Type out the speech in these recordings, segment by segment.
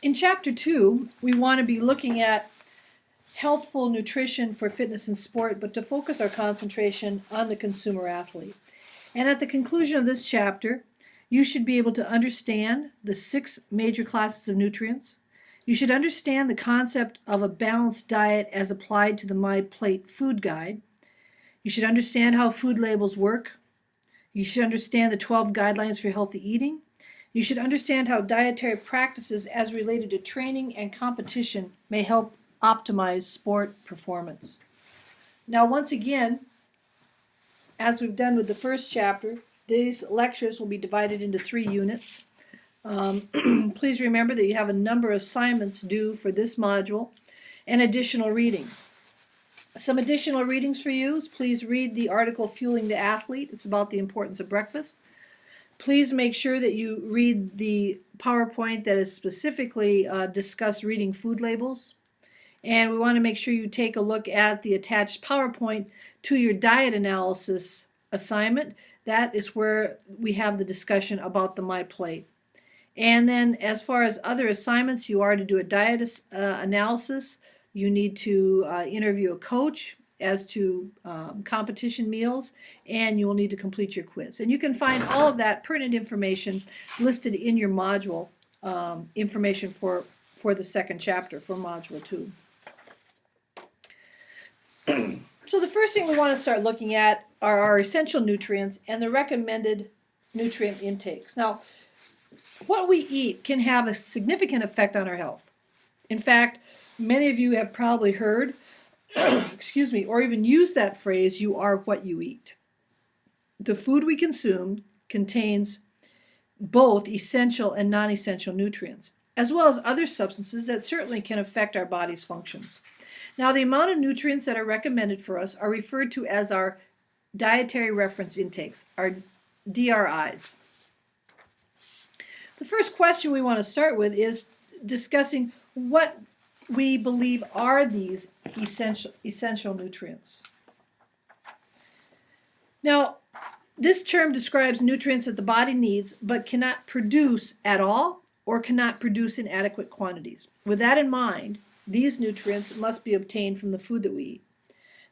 In Chapter 2, we want to be looking at healthful nutrition for fitness and sport, but to focus our concentration on the consumer athlete. And at the conclusion of this chapter, you should be able to understand the 6 major classes of nutrients. You should understand the concept of a balanced diet as applied to the MyPlate food guide. You should understand how food labels work. You should understand the 12 guidelines for healthy eating. You should understand how dietary practices as related to training and competition may help optimize sport performance. Now, once again, as we've done with the first chapter, these lectures will be divided into 3 units. Please remember that you have a number of assignments due for this module and additional reading. Some additional readings for you is please read the article Fueling the Athlete. It's about the importance of breakfast. Please make sure that you read the PowerPoint that is specifically discuss reading food labels. And we want to make sure you take a look at the attached PowerPoint to your diet analysis assignment. That is where we have the discussion about the MyPlate. And then as far as other assignments, you are to do a diet analysis. You need to interview a coach as to competition meals, and you will need to complete your quiz. And you can find all of that pertinent information listed in your module information for the second chapter, for Module 2. So the first thing we want to start looking at are our essential nutrients and the recommended nutrient intakes. Now, what we eat can have a significant effect on our health. In fact, many of you have probably heard excuse me, or even use that phrase, you are what you eat. The food we consume contains both essential and non-essential nutrients, as well as other substances that certainly can affect our body's functions. Now, the amount of nutrients that are recommended for us are referred to as our dietary reference intakes, our DRIs. The first question we want to start with is discussing what we believe are these essential nutrients. Now, this term describes nutrients that the body needs but cannot produce at all or cannot produce in adequate quantities. With that in mind, these nutrients must be obtained from the food that we eat.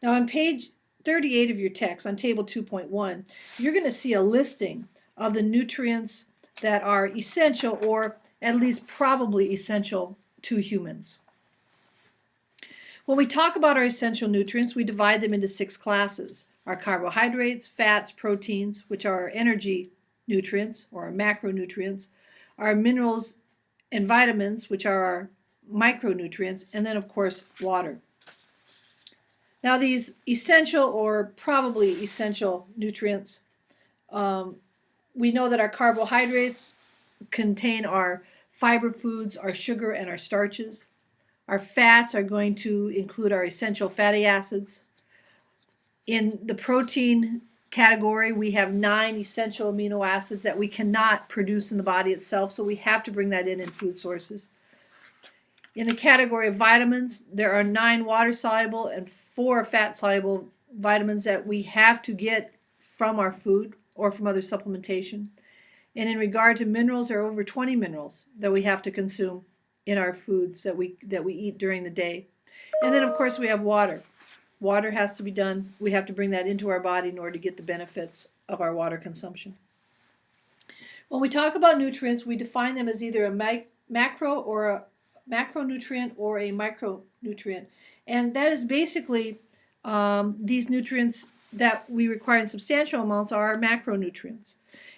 Now, on page 38 of your text, on table 2.1, you're going to see a listing of the nutrients that are essential or at least probably essential to humans. When we talk about our essential nutrients, we divide them into 6 classes. Our carbohydrates, fats, proteins, which are our energy nutrients or our macronutrients, our minerals and vitamins, which are our micronutrients, and then, of course, water. Now, these essential or probably essential nutrients, we know that our carbohydrates contain our fiber foods, our sugar, and our starches. Our fats are going to include our essential fatty acids. In the protein category, we have 9 essential amino acids that we cannot produce in the body itself, so we have to bring that in food sources. In the category of vitamins, there are 9 water-soluble and 4 fat-soluble vitamins that we have to get from our food or from other supplementation. And in regard to minerals, there are over 20 minerals that we have to consume in our foods that we eat during the day. And then, of course, we have water. Water has to be done. We have to bring that into our body in order to get the benefits of our water consumption. When we talk about nutrients, we define them as either a macronutrient or a micronutrient. And that is basically these nutrients that we require in substantial amounts are our macronutrients.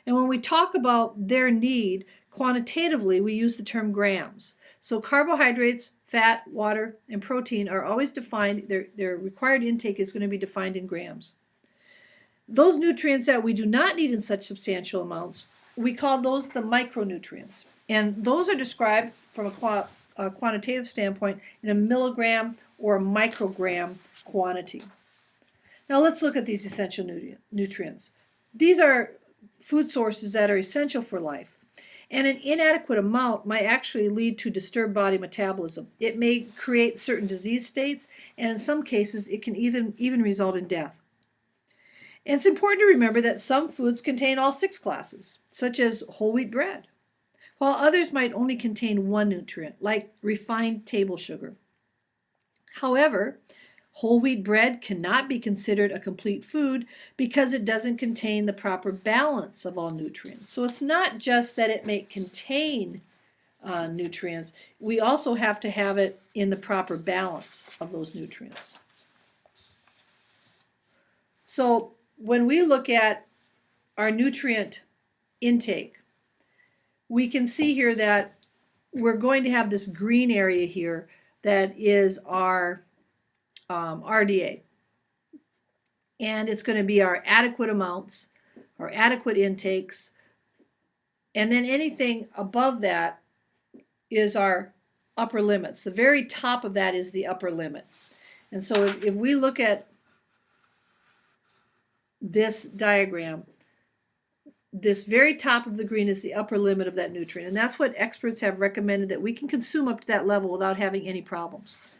And when we talk about their need, quantitatively, we use the term grams. So carbohydrates, fat, water, and protein are always defined, their required intake is going to be defined in grams. Those nutrients that we do not need in such substantial amounts, we call those the micronutrients. And those are described from a quantitative standpoint in a milligram or a microgram quantity. Now let's look at these essential nutrients. These are food sources that are essential for life. And an inadequate amount might actually lead to disturbed body metabolism. It may create certain disease states, and in some cases, it can even result in death. And it's important to remember that some foods contain all 6 classes, such as whole wheat bread. while others might only contain one nutrient, like refined table sugar. However, whole wheat bread cannot be considered a complete food because it doesn't contain the proper balance of all nutrients. So it's not just that it may contain nutrients, we also have to have it in the proper balance of those nutrients. So when we look at our nutrient intake, we can see here that we're going to have this green area here that is our RDA. And it's going to be our adequate amounts, our adequate intakes, and then anything above that is our upper limits. The very top of that is the upper limit. And so if we look at this diagram, this very top of the green is the upper limit of that nutrient. And that's what experts have recommended, that we can consume up to that level without having any problems.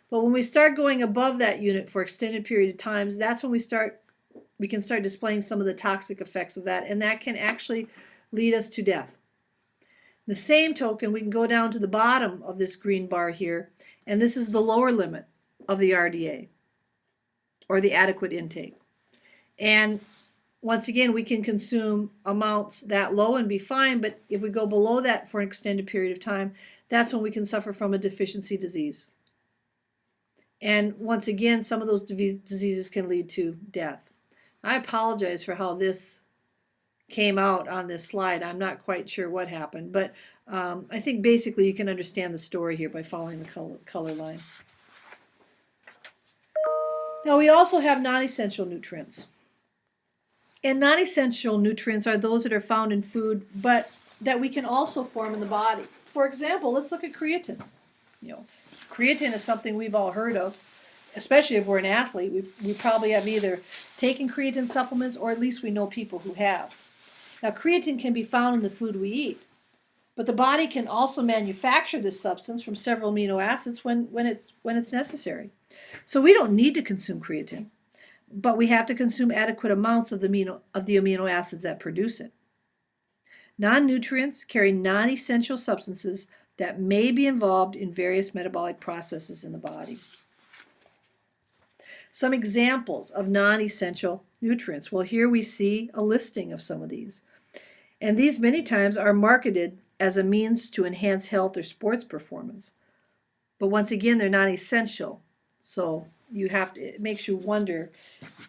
But when we start going above that unit for extended period of times, that's when we can start displaying some of the toxic effects of that, and that can actually lead us to death. The same token, we can go down to the bottom of this green bar here, and this is the lower limit of the RDA, or the adequate intake. And once again, we can consume amounts that low and be fine, but if we go below that for an extended period of time, that's when we can suffer from a deficiency disease. And once again, some of those diseases can lead to death. I apologize for how this came out on this slide. I'm not quite sure what happened, but I think basically you can understand the story here by following the color line. Now we also have non-essential nutrients. And non-essential nutrients are those that are found in food, but that we can also form in the body. For example, let's look at creatine. Creatine is something we've all heard of, especially if we're an athlete. We probably have either taken creatine supplements, or at least we know people who have. Now, creatine can be found in the food we eat, but the body can also manufacture this substance from several amino acids when it's necessary. So we don't need to consume creatine, but we have to consume adequate amounts of the amino acids that produce it. Non-nutrients carry non-essential substances that may be involved in various metabolic processes in the body. Some examples of non-essential nutrients. Well, here we see a listing of some of these. And these many times are marketed as a means to enhance health or sports performance. But once again, they're not essential. So it makes you wonder,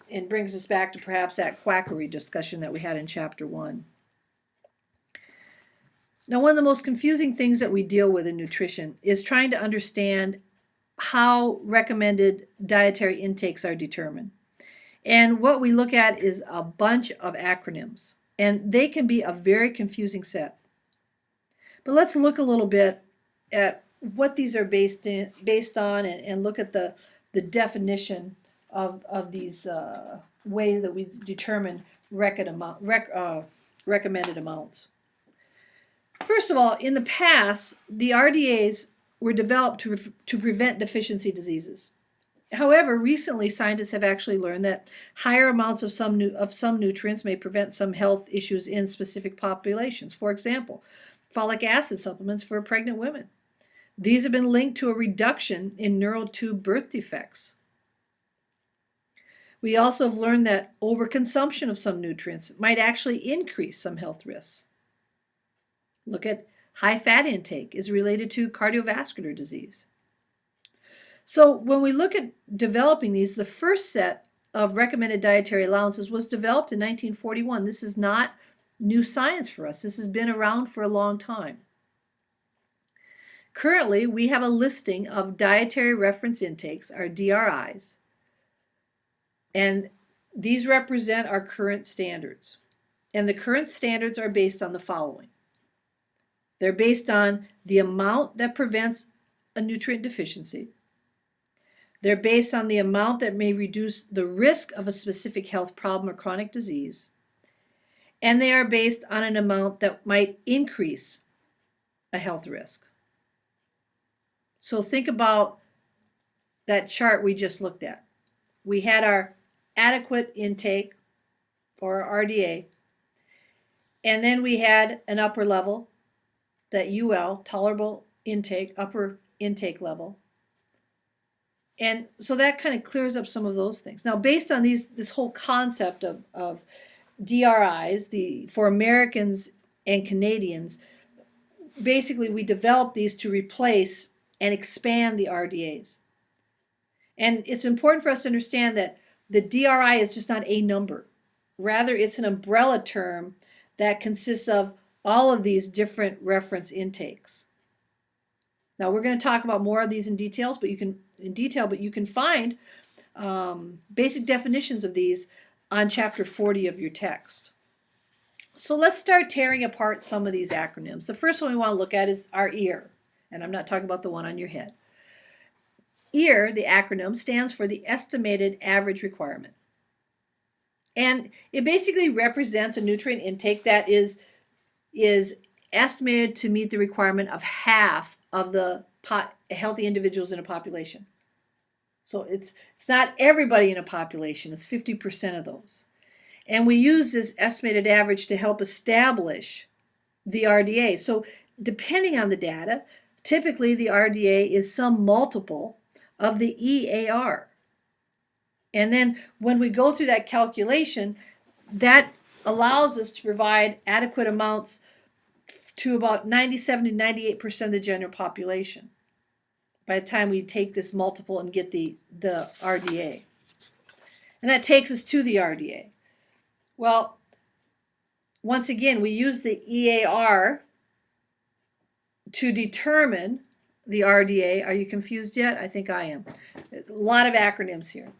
and brings us back to perhaps that quackery discussion that we had in chapter 1. Now, one of the most confusing things that we deal with in nutrition is trying to understand how recommended dietary intakes are determined. And what we look at is a bunch of acronyms, and they can be a very confusing set. But let's look a little bit at what these are based on, and look at the definition of these ways that we determine recommended amounts. First of all, in the past, the RDAs were developed to prevent deficiency diseases. However, recently scientists have actually learned that higher amounts of some nutrients may prevent some health issues in specific populations. For example, folic acid supplements for pregnant women. These have been linked to a reduction in neural tube birth defects. We also have learned that overconsumption of some nutrients might actually increase some health risks. Look at high fat intake is related to cardiovascular disease. So when we look at developing these, the first set of recommended dietary allowances was developed in 1941. This is not new science for us. This has been around for a long time. Currently, we have a listing of dietary reference intakes, our DRIs, and these represent our current standards. And the current standards are based on the following. They're based on the amount that prevents a nutrient deficiency. They're based on the amount that may reduce the risk of a specific health problem or chronic disease. And they are based on an amount that might increase a health risk. So think about that chart we just looked at. We had our adequate intake, or our RDA, and then we had an upper level, that UL, tolerable intake, upper intake level. And so that kind of clears up some of those things. Now, based on this whole concept of DRIs, for Americans and Canadians, basically we developed these to replace and expand the RDAs. And it's important for us to understand that the DRI is just not a number. Rather, it's an umbrella term that consists of all of these different reference intakes. Now, we're going to talk about more of these in detail, but you can find basic definitions of these on chapter 40 of your text. So let's start tearing apart some of these acronyms. The first one we want to look at is our EAR, and I'm not talking about the one on your head. EAR, the acronym, stands for the Estimated Average Requirement. And it basically represents a nutrient intake that is estimated to meet the requirement of half of the healthy individuals in a population. So it's not everybody in a population, it's 50% of those. And we use this estimated average to help establish the RDA. So depending on the data, typically the RDA is some multiple of the EAR. And then when we go through that calculation, that allows us to provide adequate amounts to about 97 to 98% of the general population by the time we take this multiple and get the RDA. And that takes us to the RDA. Well, once again, we use the EAR to determine the RDA. Are you confused yet? I think I am. A lot of acronyms here.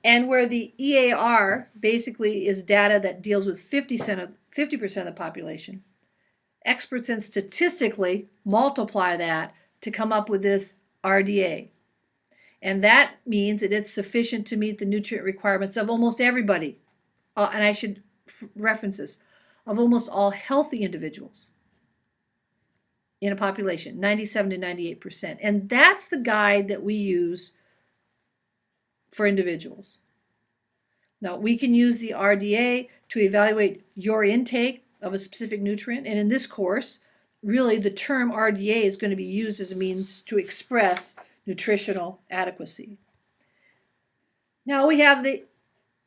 And where the EAR basically is data that deals with 50% of the population, experts then statistically multiply that to come up with this RDA. And that means that it's sufficient to meet the nutrient requirements of almost everybody. And I should reference this, of almost all healthy individuals in a population, 97 to 98%. And that's the guide that we use for individuals. Now, we can use the RDA to evaluate your intake of a specific nutrient. And in this course, really the term RDA is going to be used as a means to express nutritional adequacy. Now we have the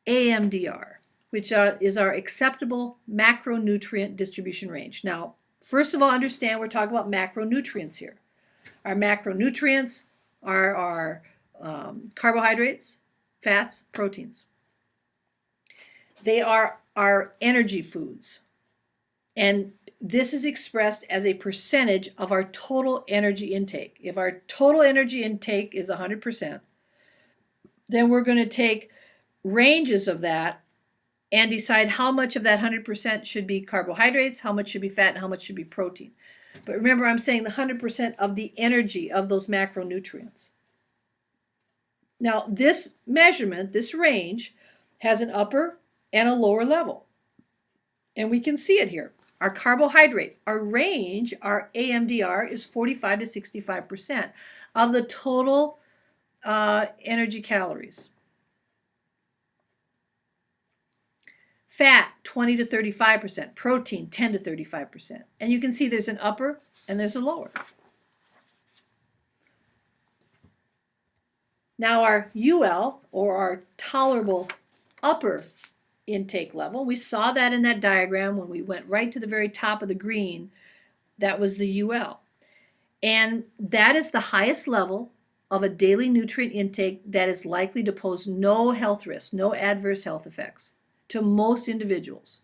AMDR, which is our acceptable macronutrient distribution range. Now, first of all, understand we're talking about macronutrients here. Our macronutrients are our carbohydrates, fats, proteins. They are our energy foods. And this is expressed as a percentage of our total energy intake. If our total energy intake is 100%, then we're going to take ranges of that and decide how much of that 100% should be carbohydrates, how much should be fat, and how much should be protein. But remember, I'm saying the 100% of the energy of those macronutrients. Now, this measurement, this range, has an upper and a lower level. And we can see it here. Our carbohydrate, our range, our AMDR is 45 to 65% of the total energy calories. Fat, 20 to 35%. Protein, 10 to 35%. And you can see there's an upper and there's a lower. Now our UL, or our tolerable upper intake level, we saw that in that diagram when we went right to the very top of the green. That was the UL. And that is the highest level of a daily nutrient intake that is likely to pose no health risks, no adverse health effects to most individuals.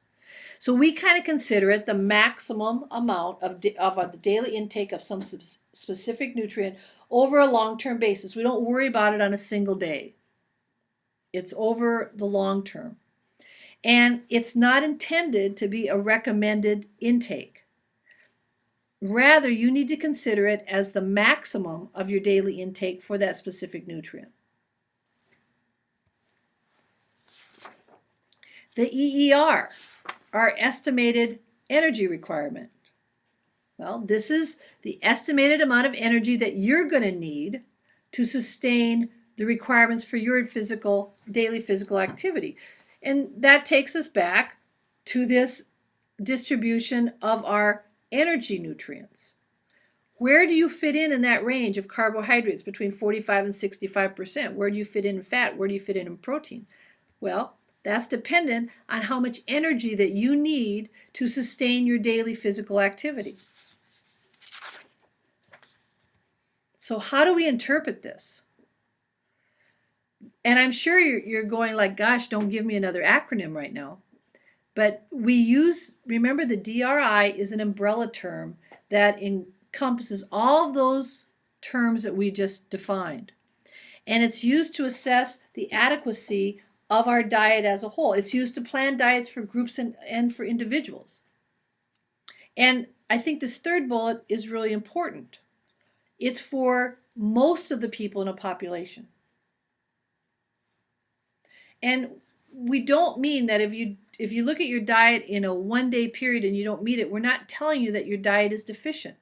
So we kind of consider it the maximum amount of the daily intake of some specific nutrient over a long-term basis. We don't worry about it on a single day. It's over the long term. And it's not intended to be a recommended intake. Rather, you need to consider it as the maximum of your daily intake for that specific nutrient. The EER, our estimated energy requirement. Well, this is the estimated amount of energy that you're going to need to sustain the requirements for your daily physical activity. And that takes us back to this distribution of our energy nutrients. Where do you fit in that range of carbohydrates between 45 and 65%? Where do you fit in fat? Where do you fit in protein? Well, that's dependent on how much energy that you need to sustain your daily physical activity. So how do we interpret this? And I'm sure you're going like, gosh, don't give me another acronym right now. But remember the DRI is an umbrella term that encompasses all of those terms that we just defined. And it's used to assess the adequacy of our diet as a whole. It's used to plan diets for groups and for individuals. And I think this third bullet is really important. It's for most of the people in a population. And we don't mean that if you look at your diet in a one-day period and you don't meet it, we're not telling you that your diet is deficient.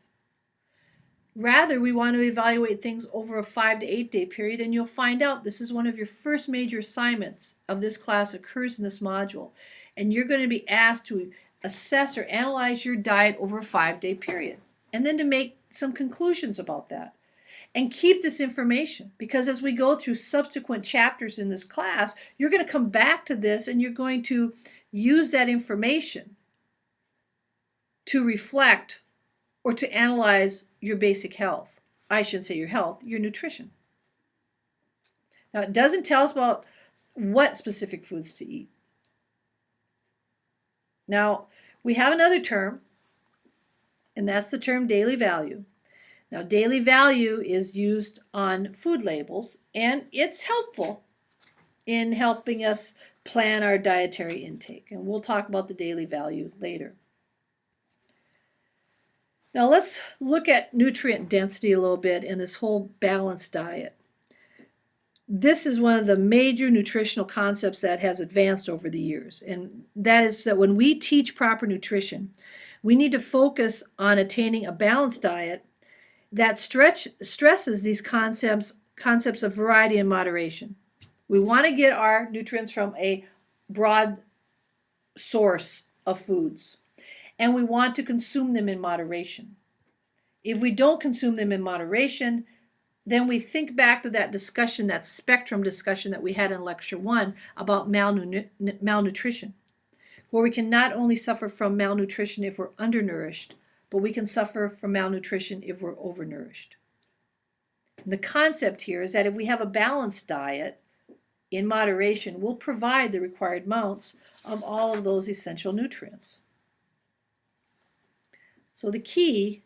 Rather, we want to evaluate things over a 5 to 8 day period, and you'll find out this is one of your first major assignments of this class occurs in this module. And you're going to be asked to assess or analyze your diet over a 5-day period, and then to make some conclusions about that. And keep this information, because as we go through subsequent chapters in this class, you're going to come back to this and you're going to use that information to reflect or to analyze your basic health. I shouldn't say your health, your nutrition. Now, it doesn't tell us about what specific foods to eat. Now, we have another term, and that's the term daily value. Now, daily value is used on food labels, and it's helpful in helping us plan our dietary intake. And we'll talk about the daily value later. Now, let's look at nutrient density a little bit in this whole balanced diet. This is one of the major nutritional concepts that has advanced over the years, and that is that when we teach proper nutrition, we need to focus on attaining a balanced diet that stresses these concepts of variety and moderation. We want to get our nutrients from a broad source of foods, and we want to consume them in moderation. If we don't consume them in moderation, then we think back to that discussion, that spectrum discussion that we had in Lecture 1 about malnutrition, where we can not only suffer from malnutrition if we're undernourished, but we can suffer from malnutrition if we're overnourished. And the concept here is that if we have a balanced diet in moderation, we'll provide the required amounts of all of those essential nutrients. So the key,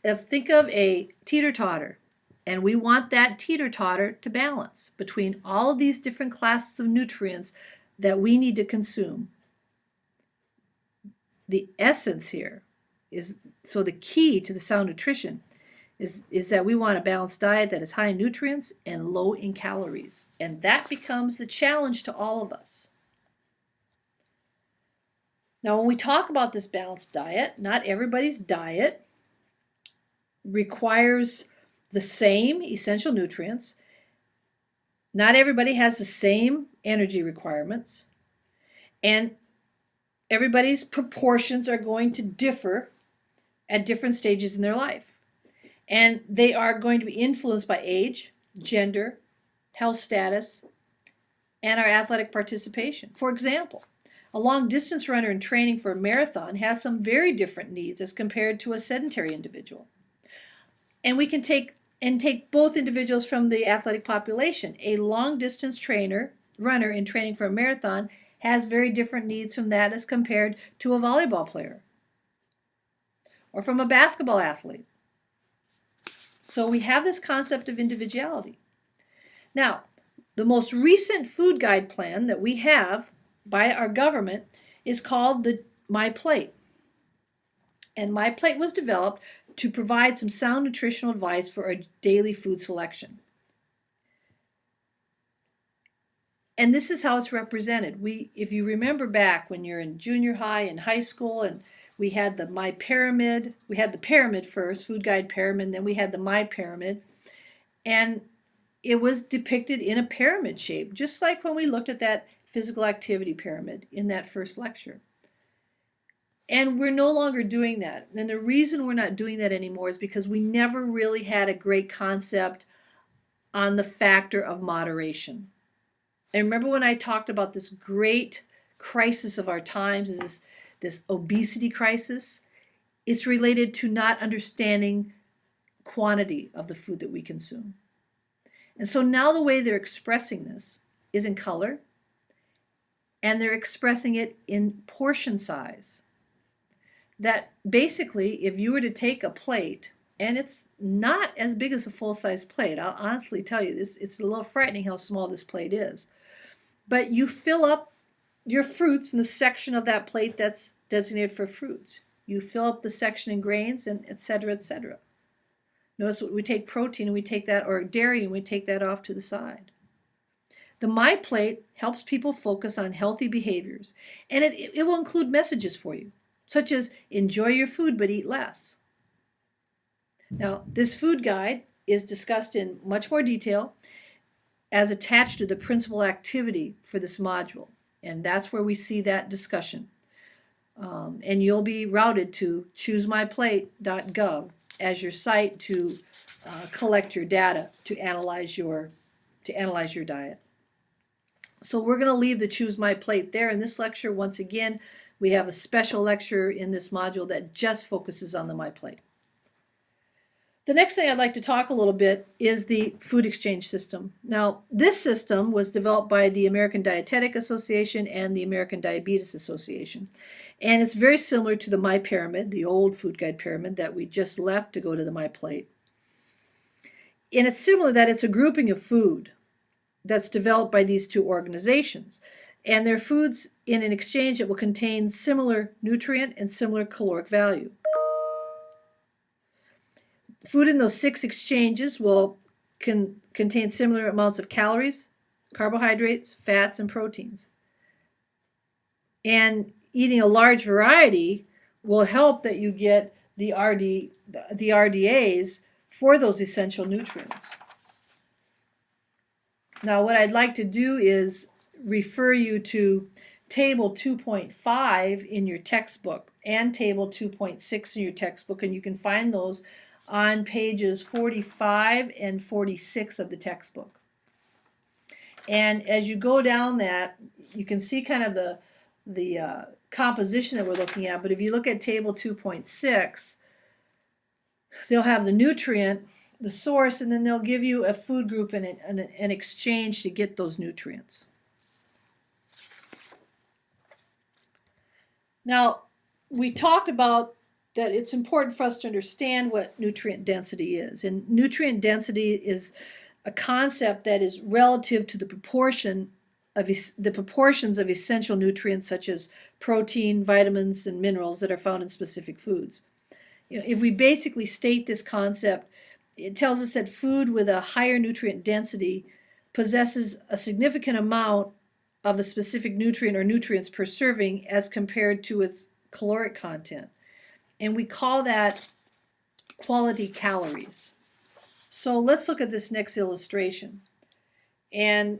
think of a teeter-totter, and we want that teeter-totter to balance between all of these different classes of nutrients that we need to consume. The essence here so the key to the sound nutrition is that we want a balanced diet that is high in nutrients and low in calories. And that becomes the challenge to all of us. Now, when we talk about this balanced diet, not everybody's diet requires the same essential nutrients. Not everybody has the same energy requirements. And everybody's proportions are going to differ at different stages in their life. And they are going to be influenced by age, gender, health status, and our athletic participation. For example, a long-distance runner in training for a marathon has some very different needs as compared to a sedentary individual. And we can take both individuals from the athletic population. A long-distance runner in training for a marathon has very different needs from that as compared to a volleyball player or from a basketball athlete. So we have this concept of individuality. Now, the most recent food guide plan that we have by our government is called the My Plate. And My Plate was developed to provide some sound nutritional advice for a daily food selection. And this is how it's represented. If you remember back when you're in junior high and high school, and we had the My Pyramid, we had the pyramid first, food guide pyramid, then we had the My Pyramid, and it was depicted in a pyramid shape, just like when we looked at that physical activity pyramid in that first lecture. And we're no longer doing that. And the reason we're not doing that anymore is because we never really had a great concept on the factor of moderation. And remember when I talked about this great crisis of our times, is this obesity crisis? It's related to not understanding quantity of the food that we consume. And so now the way they're expressing this is in color, and they're expressing it in portion size. That basically, if you were to take a plate, and it's not as big as a full-size plate, I'll honestly tell you this, it's a little frightening how small this plate is. But you fill up your fruits in the section of that plate that's designated for fruits. You fill up the section in grains, and et cetera, et cetera. Notice we take protein and we take that, or dairy, and we take that off to the side. The My Plate helps people focus on healthy behaviors, and it will include messages for you, such as enjoy your food but eat less. Now, this food guide is discussed in much more detail as attached to the principal activity for this module, and that's where we see that discussion. And you'll be routed to choosemyplate.gov as your site to collect your data to analyze your diet. So we're going to leave the Choose My Plate there in this lecture. Once again, we have a special lecture in this module that just focuses on the My Plate. The next thing I'd like to talk a little bit is the food exchange system. Now, this system was developed by the American Dietetic Association and the American Diabetes Association. And it's very similar to the My Pyramid, the old food guide pyramid that we just left to go to the My Plate. And it's similar that it's a grouping of food that's developed by these two organizations. And they're foods in an exchange that will contain similar nutrient and similar caloric value. Food in those 6 exchanges will contain similar amounts of calories, carbohydrates, fats, and proteins. And eating a large variety will help that you get the RDAs for those essential nutrients. Now, what I'd like to do is refer you to Table 2.5 in your textbook and Table 2.6 in your textbook, and you can find those on pages 45 and 46 of the textbook. And as you go down that, you can see kind of the composition that we're looking at. But if you look at Table 2.6, they'll have the nutrient, the source, and then they'll give you a food group and an exchange to get those nutrients. Now, we talked about that it's important for us to understand what nutrient density is. And nutrient density is a concept that is relative to the proportions of essential nutrients such as protein, vitamins, and minerals that are found in specific foods. If we basically state this concept, it tells us that food with a higher nutrient density possesses a significant amount of a specific nutrient or nutrients per serving as compared to its caloric content. And we call that quality calories. So let's look at this next illustration. And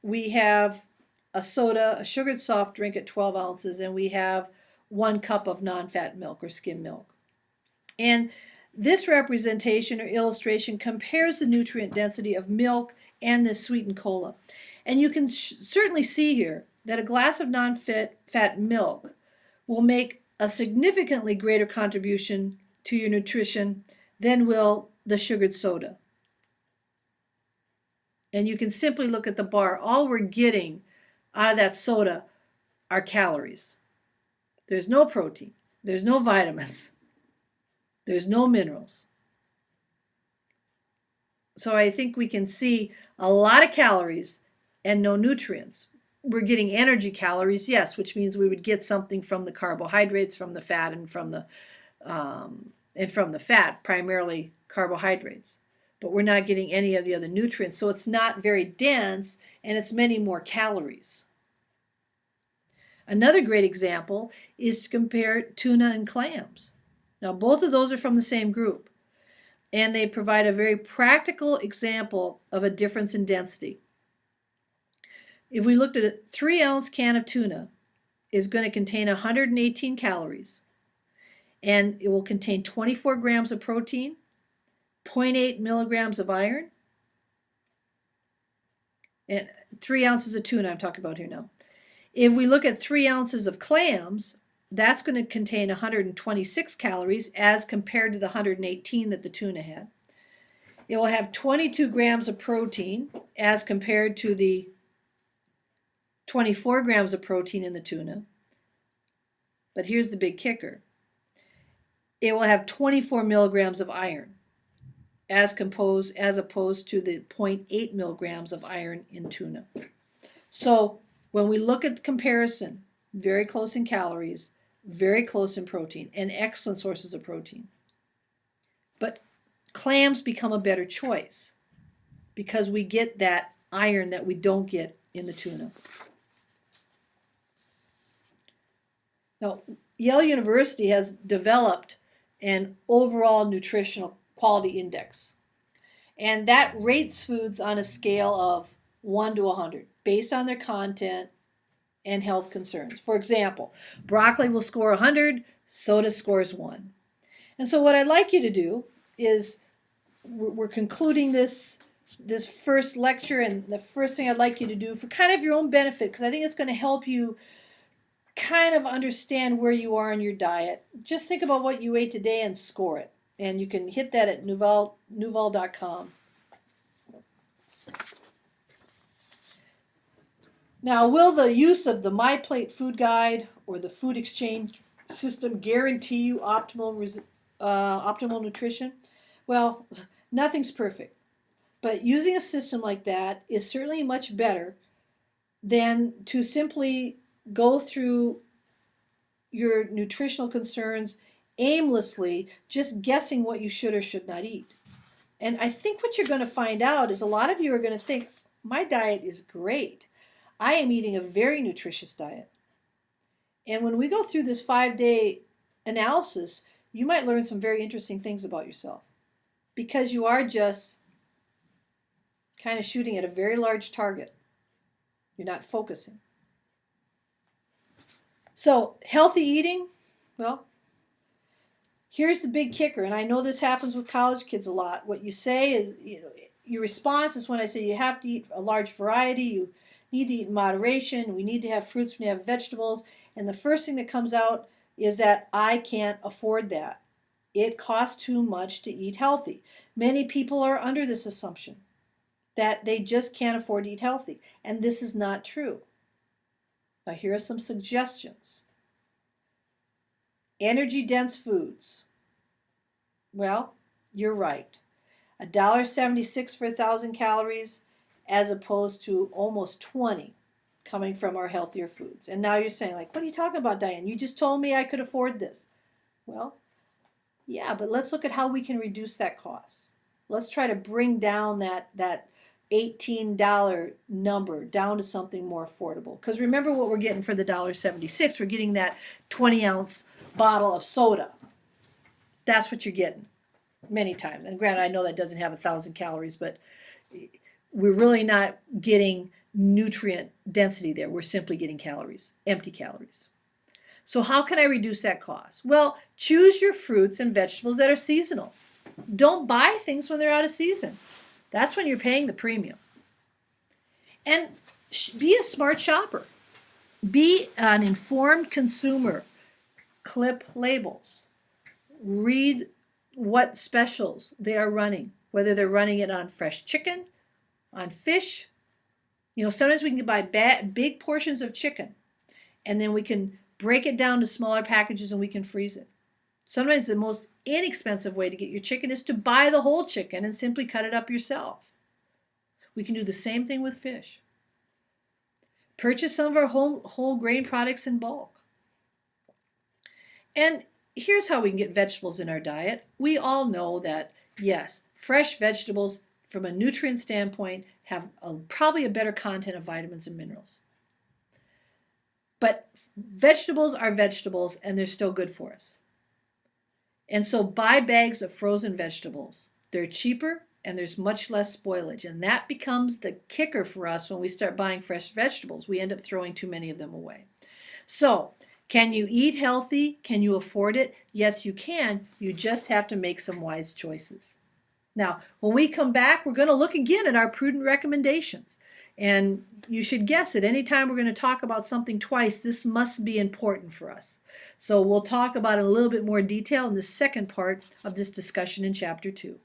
we have a soda, a sugared soft drink at 12 ounces, and we have 1 cup of non-fat milk or skim milk. And this representation or illustration compares the nutrient density of milk and the sweetened cola. And you can certainly see here that a glass of non-fat milk will make a significantly greater contribution to your nutrition than will the sugared soda. And you can simply look at the bar. All we're getting out of that soda are calories. There's no protein. There's no vitamins. There's no minerals. So I think we can see a lot of calories and no nutrients. We're getting energy calories, yes, which means we would get something from the carbohydrates, from the fat, and from the fat, primarily carbohydrates. But we're not getting any of the other nutrients, so it's not very dense, and it's many more calories. Another great example is to compare tuna and clams. Now, both of those are from the same group, and they provide a very practical example of a difference in density. If we looked at a 3-ounce can of tuna, is going to contain 118 calories, and it will contain 24 grams of protein, 0.8 milligrams of iron, and 3 ounces of tuna I'm talking about here now. If we look at 3 ounces of clams, that's going to contain 126 calories as compared to the 118 that the tuna had. It will have 22 grams of protein as compared to the 24 grams of protein in the tuna. But here's the big kicker. It will have 24 milligrams of iron as opposed to the 0.8 milligrams of iron in tuna. So when we look at the comparison, very close in calories, very close in protein, and excellent sources of protein. But clams become a better choice because we get that iron that we don't get in the tuna. Now, Yale University has developed an overall nutritional quality index, and that rates foods on a scale of 1 to 100 based on their content and health concerns. For example, broccoli will score 100, soda scores 1. And so what I'd like you to do is, we're concluding this first lecture, and the first thing I'd like you to do for kind of your own benefit, because I think it's going to help you kind of understand where you are in your diet. Just think about what you ate today and score it. And you can hit that at Nuval.com. Now, will the use of the MyPlate food guide or the food exchange system guarantee you optimal nutrition? Well, nothing's perfect. But using a system like that is certainly much better than to simply go through your nutritional concerns aimlessly, just guessing what you should or should not eat. And I think what you're going to find out is a lot of you are going to think, my diet is great. I am eating a very nutritious diet. And when we go through this 5-day analysis, you might learn some very interesting things about yourself, because you are just kind of shooting at a very large target. You're not focusing. So, healthy eating, well, here's the big kicker, and I know this happens with college kids a lot. What you say is, your response is when I say you have to eat a large variety, you need to eat in moderation, we need to have fruits, we need to have vegetables, and the first thing that comes out is that I can't afford that. It costs too much to eat healthy. Many people are under this assumption that they just can't afford to eat healthy, and this is not true. Now, here are some suggestions. Energy-dense foods. Well, you're right. $1.76 for 1,000 calories as opposed to almost 20 coming from our healthier foods. And now you're saying, like, what are you talking about, Diane? You just told me I could afford this. Well, yeah, but let's look at how we can reduce that cost. Let's try to bring down that $18 number down to something more affordable. Because remember what we're getting for the $1.76. We're getting that 20-ounce bottle of soda. That's what you're getting many times. And granted, I know that doesn't have 1,000 calories, but we're really not getting nutrient density there. We're simply getting calories, empty calories. So how can I reduce that cost? Well, choose your fruits and vegetables that are seasonal. Don't buy things when they're out of season. That's when you're paying the premium. And be a smart shopper. Be an informed consumer. Clip labels. Read what specials they are running, whether they're running it on fresh chicken, on fish. Sometimes we can buy big portions of chicken, and then we can break it down to smaller packages and we can freeze it. Sometimes the most inexpensive way to get your chicken is to buy the whole chicken and simply cut it up yourself. We can do the same thing with fish. Purchase some of our whole grain products in bulk. And here's how we can get vegetables in our diet. We all know that, yes, fresh vegetables from a nutrient standpoint have probably a better content of vitamins and minerals. But vegetables are vegetables, and they're still good for us. And so buy bags of frozen vegetables. They're cheaper, and there's much less spoilage. And that becomes the kicker for us when we start buying fresh vegetables. We end up throwing too many of them away. So Can you eat healthy? Can you afford it? Yes, you can. You just have to make some wise choices. Now, when we come back, we're going to look again at our prudent recommendations. And you should guess it. Anytime we're going to talk about something twice, this must be important for us. So we'll talk about it in a little bit more detail in the second part of this discussion in chapter 2.